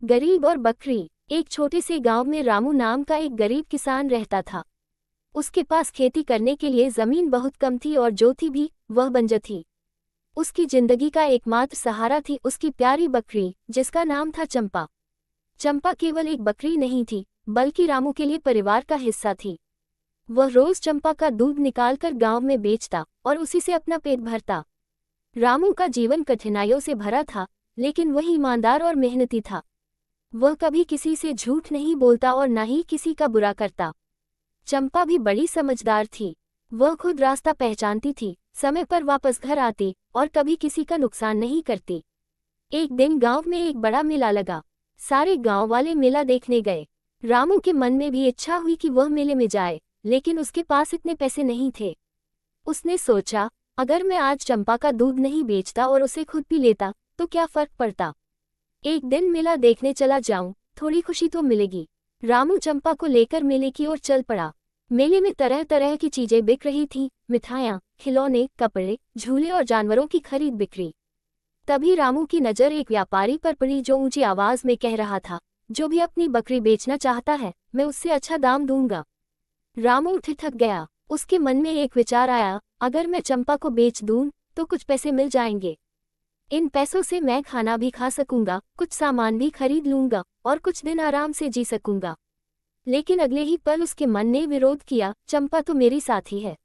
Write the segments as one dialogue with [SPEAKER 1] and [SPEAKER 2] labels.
[SPEAKER 1] गरीब और बकरी। एक छोटे से गांव में रामू नाम का एक गरीब किसान रहता था। उसके पास खेती करने के लिए जमीन बहुत कम थी और जो थी भी वह बंजर थी। उसकी जिंदगी का एकमात्र सहारा थी उसकी प्यारी बकरी, जिसका नाम था चंपा। चंपा केवल एक बकरी नहीं थी, बल्कि रामू के लिए परिवार का हिस्सा थी। वह रोज चंपा का दूध निकालकर गांव में बेचता और उसी से अपना पेट भरता। रामू का जीवन कठिनाइयों से भरा था, लेकिन वह ईमानदार और मेहनती था। वह कभी किसी से झूठ नहीं बोलता और न ही किसी का बुरा करता। चंपा भी बड़ी समझदार थी। वह खुद रास्ता पहचानती थी, समय पर वापस घर आती और कभी किसी का नुकसान नहीं करती। एक दिन गांव में एक बड़ा मेला लगा। सारे गांव वाले मेला देखने गए। रामू के मन में भी इच्छा हुई कि वह मेले में जाए, लेकिन उसके पास इतने पैसे नहीं थे। उसने सोचा, अगर मैं आज चंपा का दूध नहीं बेचता और उसे खुद पी लेता तो क्या फर्क पड़ता। एक दिन मेला देखने चला जाऊं, थोड़ी खुशी तो मिलेगी। रामू चंपा को लेकर मेले की ओर चल पड़ा। मेले में तरह तरह की चीजें बिक रही थीं, मिठाइयाँ, खिलौने, कपड़े, झूले और जानवरों की खरीद बिक्री। तभी रामू की नज़र एक व्यापारी पर पड़ी जो ऊंची आवाज में कह रहा था, जो भी अपनी बकरी बेचना चाहता है, मैं उससे अच्छा दाम दूंगा। रामू ठिठक गया। उसके मन में एक विचार आया, अगर मैं चंपा को बेच दूं तो कुछ पैसे मिल जाएंगे। इन पैसों से मैं खाना भी खा सकूंगा, कुछ सामान भी खरीद लूंगा और कुछ दिन आराम से जी सकूंगा। लेकिन अगले ही पल उसके मन ने विरोध किया, चंपा तो मेरी साथी है।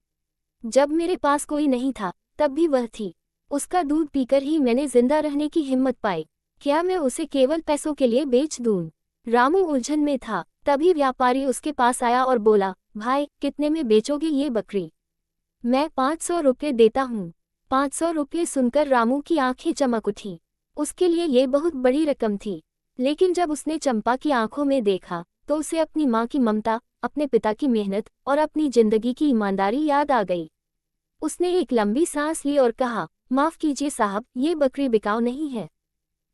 [SPEAKER 1] जब मेरे पास कोई नहीं था तब भी वह थी। उसका दूध पीकर ही मैंने जिंदा रहने की हिम्मत पाई। क्या मैं उसे केवल पैसों के लिए बेच दूं? रामू उलझन में था। तभी व्यापारी उसके पास आया और बोला, भाई, कितने में बेचोगे ये बकरी? मैं 500 रुपये देता हूँ। 500 रुपये सुनकर रामू की आंखें चमक उठी। उसके लिए ये बहुत बड़ी रकम थी। लेकिन जब उसने चंपा की आंखों में देखा तो उसे अपनी माँ की ममता, अपने पिता की मेहनत और अपनी जिंदगी की ईमानदारी याद आ गई। उसने एक लंबी सांस ली और कहा, माफ कीजिए साहब, ये बकरी बिकाऊ नहीं है।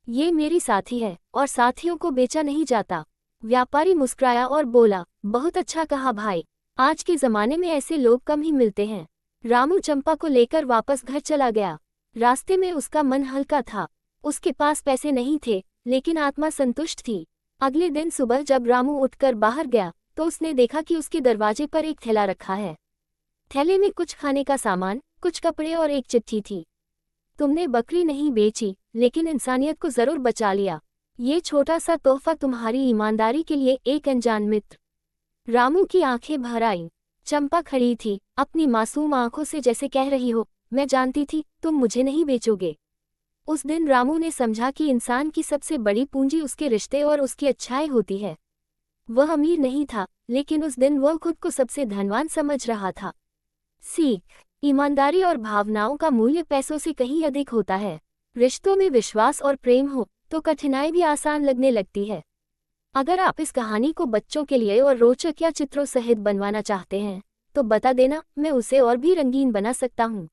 [SPEAKER 1] ये मेरी साथी है और साथियों को बेचा नहीं जाता। व्यापारी मुस्कुराया और बोला, बहुत अच्छा कहा भाई, आज के जमाने में ऐसे लोग कम ही मिलते हैं। रामू चंपा को लेकर वापस घर चला गया। रास्ते में उसका मन हल्का था। उसके पास पैसे नहीं थे, लेकिन आत्मा संतुष्ट थी। अगले दिन सुबह जब रामू उठकर बाहर गया तो उसने देखा कि उसके दरवाजे पर एक थैला रखा है। थैले में कुछ खाने का सामान, कुछ कपड़े और एक चिट्ठी थी। तुमने बकरी नहीं बेची, लेकिन इंसानियत को जरूर बचा लिया। ये छोटा सा तोहफा तुम्हारी ईमानदारी के लिए, एक अनजान मित्र। रामू की आंखें भर आईं। चंपा खड़ी थी, अपनी मासूम आंखों से जैसे कह रही हो, मैं जानती थी तुम मुझे नहीं बेचोगे। उस दिन रामू ने समझा कि इंसान की सबसे बड़ी पूंजी उसके रिश्ते और उसकी अच्छाई होती है। वह अमीर नहीं था, लेकिन उस दिन वह खुद को सबसे धनवान समझ रहा था। सीख, ईमानदारी और भावनाओं का मूल्य पैसों से कहीं अधिक होता है। रिश्तों में विश्वास और प्रेम हो तो कठिनाई भी आसान लगने लगती है। अगर आप इस कहानी को बच्चों के लिए और रोचक या चित्रों सहित बनवाना चाहते हैं तो बता देना, मैं उसे और भी रंगीन बना सकता हूँ।